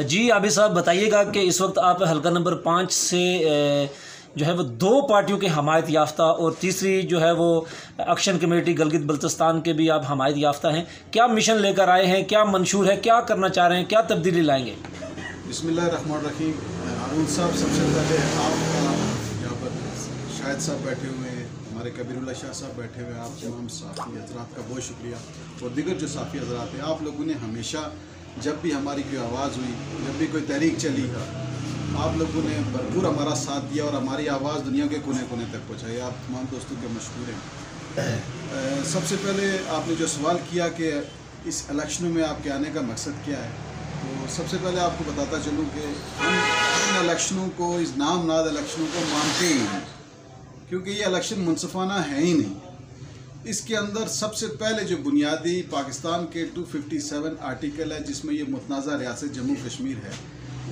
جی عابد صاحب بتائیے گا کہ اس وقت آپ حلقہ نمبر 5 سے جو ہے وہ 2 پارٹیوں کے حمایت یافتہ اور تیسری جو ہے وہ ایکشن کمیٹی گلگت بلتستان کے بھی آپ حمایت یافتہ ہیں. کیا مشن لے کر آئے ہیں, کیا منشور ہے, کیا کرنا چاہ رہے ہیں, کیا تبدیلی لائیں گے؟ بسم اللہ الرحمن الرحیم. ہارون صاحب سب سے پہلے آپ کا یہاں پر شاہد صاحب بیٹھے ہوئے ہیں, ہمارے کبیر اللہ شاہ صاحب بیٹھے ہوئے ہیں, آپ تمام صحافی حضرات کا بہت شکریہ, اور دیگر جو صحافی حضرات ہیں. آپ لوگوں نے ہمیشہ جب بھی ہماری کوئی آواز ہوئی, جب بھی کوئی تحریک چلی, آپ لوگوں نے بھرپور ہمارا ساتھ دیا اور ہماری آواز دنیا کے کونے کونے تک پہنچائی. آپ تمام دوستوں کے مشکور ہیں. سب سے پہلے آپ نے جو سوال کیا کہ اس الیکشنوں میں آپ کے آنے کا مقصد کیا ہے, تو سب سے پہلے آپ کو بتاتا چلوں کہ ہم ان الیکشنوں کو, اس نام ناد الیکشنوں کو مانتے ہی نہیں, کیونکہ یہ الیکشن منصفانہ ہے ہی نہیں. اس کے اندر سب سے پہلے جو بنیادی پاکستان کے 257 آرٹیکل ہے, جس میں یہ متنازع ریاست جموں کشمیر ہے,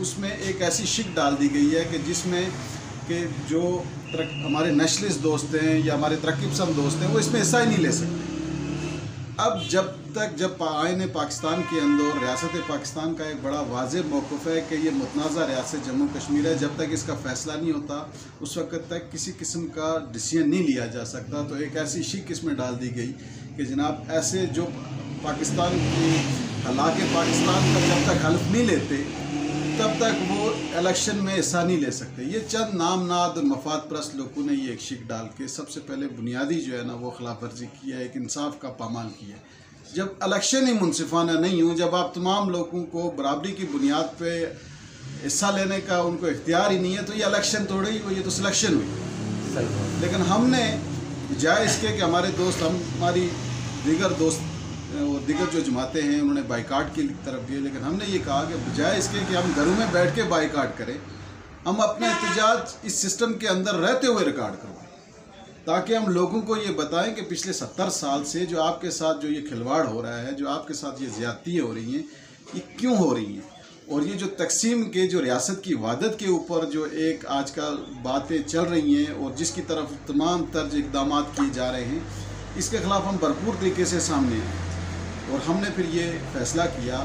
اس میں ایک ایسی شک ڈال دی گئی ہے کہ جس میں کہ جو ہمارے نیشنلسٹ دوست ہیں یا ہمارے ترقی پسند دوست ہیں وہ اس میں حصہ ہی نہیں لے سکتے. اب جب آئین پاکستان کے اندر ریاست پاکستان کا ایک بڑا واضح موقف ہے کہ یہ متنازع ریاست جموں کشمیر ہے, جب تک اس کا فیصلہ نہیں ہوتا اس وقت تک کسی قسم کا ڈیسیژن نہیں لیا جا سکتا. تو ایک ایسی شک اس میں ڈال دی گئی کہ جناب ایسے جو پاکستان کی ہلاک پاکستان کا جب تک حلف نہیں لیتے تب تک وہ الیکشن میں حصہ نہیں لے سکتے. یہ چند نام ناد اور مفاد پرست لوگوں نے یہ ایک شک ڈال کے سب سے پہلے بنیادی جو ہے نا وہ خلاف ورزی کی ہے, ایک انصاف کا پامال کیا ہے. جب الیکشن ہی منصفانہ نہیں ہوں, جب آپ تمام لوگوں کو برابری کی بنیاد پہ حصہ لینے کا ان کو اختیار ہی نہیں ہے, تو یہ الیکشن تھوڑی ہی ہوئی, یہ تو سلیکشن ہوئی. لیکن ہم نے بجائے اس کے کہ ہمارے دوست, ہماری دیگر دوست اور دیگر جو جماعتیں ہیں انہوں نے بائیکاٹ کی طرف گئے, لیکن ہم نے یہ کہا کہ بجائے اس کے کہ ہم گھروں میں بیٹھ کے بائیکاٹ کریں, ہم اپنے احتجاج اس سسٹم کے اندر رہتے ہوئے ریکارڈ کروائیں, تاکہ ہم لوگوں کو یہ بتائیں کہ پچھلے 70 سال سے جو آپ کے ساتھ جو یہ کھلواڑ ہو رہا ہے, جو آپ کے ساتھ یہ زیادتیاں ہو رہی ہیں, یہ کیوں ہو رہی ہیں. اور یہ جو تقسیم کے جو ریاست کی وحدت کے اوپر جو ایک آج کل باتیں چل رہی ہیں اور جس کی طرف تمام طرز اقدامات کیے جا رہے ہیں, اس کے خلاف ہم بھرپور طریقے سے سامنے آئے. اور ہم نے پھر یہ فیصلہ کیا,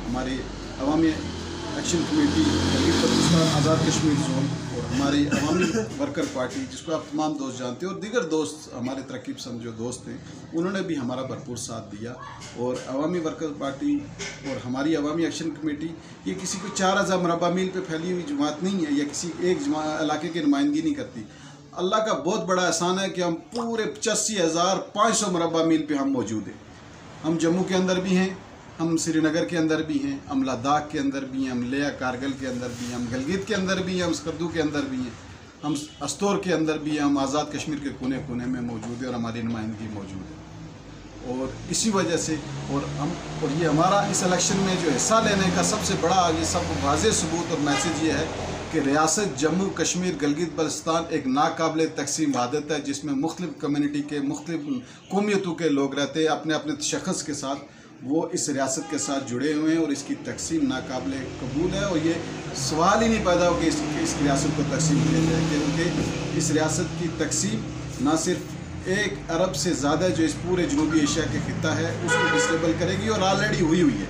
ہماری عوامی action committee Gilgit Baltistan Azad Kashmir zone اور ہماری عوامی ورکر پارٹی, جس کو آپ تمام دوست جانتے ہیں, اور دیگر دوست ہمارے ترقی پسند جو دوست ہیں انہوں نے بھی ہمارا بھرپور ساتھ دیا. اور عوامی ورکر پارٹی اور ہماری عوامی ایکشن کمیٹی یہ کسی کو 4000 مربع میل پہ پھیلی ہوئی جماعت نہیں ہے, یا کسی ایک علاقے کی نمائندگی نہیں کرتی. اللہ کا بہت بڑا احسان ہے کہ ہم پورے 85,500 مربع میل پہ ہم موجود ہیں. ہم جموں کے اندر بھی ہیں, ہم سری نگر کے اندر بھی ہیں, ہم لداخ کے اندر بھی ہیں, ہم لیہ کارگل کے اندر بھی ہیں, ہم گلگت کے اندر بھی ہیں, ہم سکردو کے اندر بھی ہیں, ہم استور کے اندر بھی ہیں, ہم آزاد کشمیر کے کونے کونے میں موجود ہیں اور ہماری نمائندگی موجود ہے. اور اسی وجہ سے اور یہ ہمارا اس الیکشن میں جو حصہ لینے کا سب سے بڑا یہ سب واضح ثبوت اور میسیج یہ ہے کہ ریاست جموں کشمیر گلگت بلتستان ایک ناقابل تقسیم وحدت ہے, جس میں مختلف کمیونٹی کے, مختلف قومیتوں کے لوگ رہتے ہیں اپنے اپنے تشخص کے ساتھ, وہ اس ریاست کے ساتھ جڑے ہوئے ہیں, اور اس کی تقسیم ناقابل قبول ہے. اور یہ سوال ہی نہیں پیدا ہو کہ اس ریاست کو تقسیم کیا جائے, کیونکہ اس ریاست کی تقسیم نہ صرف 1 ارب سے زیادہ جو اس پورے جنوبی ایشیا کے خطہ ہے اس کو ڈسٹیبل کرے گی, اور آلریڈی ہوئی ہے.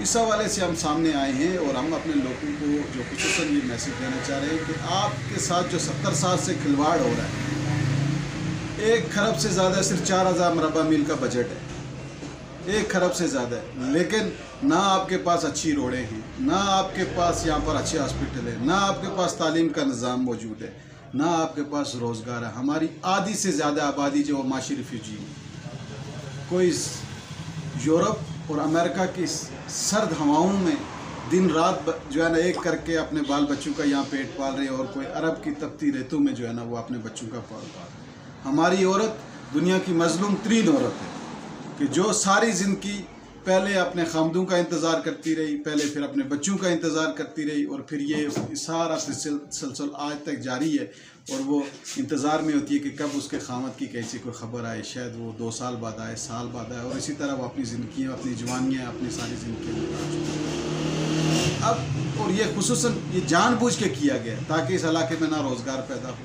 اس حوالے سے ہم سامنے آئے ہیں اور ہم اپنے لوگوں کو جو خصوصاً یہ میسیج دینا چاہ رہے ہیں کہ آپ کے ساتھ جو 70 سال سے کھلواڑ ہو رہا ہے, 1 کھرب سے زیادہ صرف 4000 مربع میل کا بجٹ ہے, 1 کھرب سے زیادہ ہے, لیکن نہ آپ کے پاس اچھی روڈیں ہیں, نہ آپ کے پاس یہاں پر اچھے ہاسپٹل ہیں, نہ آپ کے پاس تعلیم کا نظام موجود ہے, نہ آپ کے پاس روزگار ہے. ہماری آدھی سے زیادہ آبادی جو معاشی ریفیوجی ہے, کوئی یورپ اور امریکہ کی سرد ہواؤں میں دن رات جو ہے نا ایک کر کے اپنے بال بچوں کا یہاں پیٹ پال رہے ہیں, اور کوئی عرب کی تپتی ریتوں میں جو ہے نا وہ اپنے بچوں کا پال رہے ہیں. ہماری عورت دنیا کی مظلوم ترین عورت ہے کہ جو ساری زندگی پہلے اپنے خامدوں کا انتظار کرتی رہی, پہلے پھر اپنے بچوں کا انتظار کرتی رہی, اور پھر یہ سارا سلسل آج تک جاری ہے, اور وہ انتظار میں ہوتی ہے کہ کب اس کے خامد کی کیسی کوئی خبر آئے, شاید وہ 2 سال بعد آئے, سال بعد آئے, اور اسی طرح وہ اپنی زندگیاں, اپنی جوانیاں, اپنی ساری زندگیاں اب. اور یہ خصوصاً یہ جان بوجھ کے کیا گیا تاکہ اس علاقے میں نہ روزگار پیدا ہو,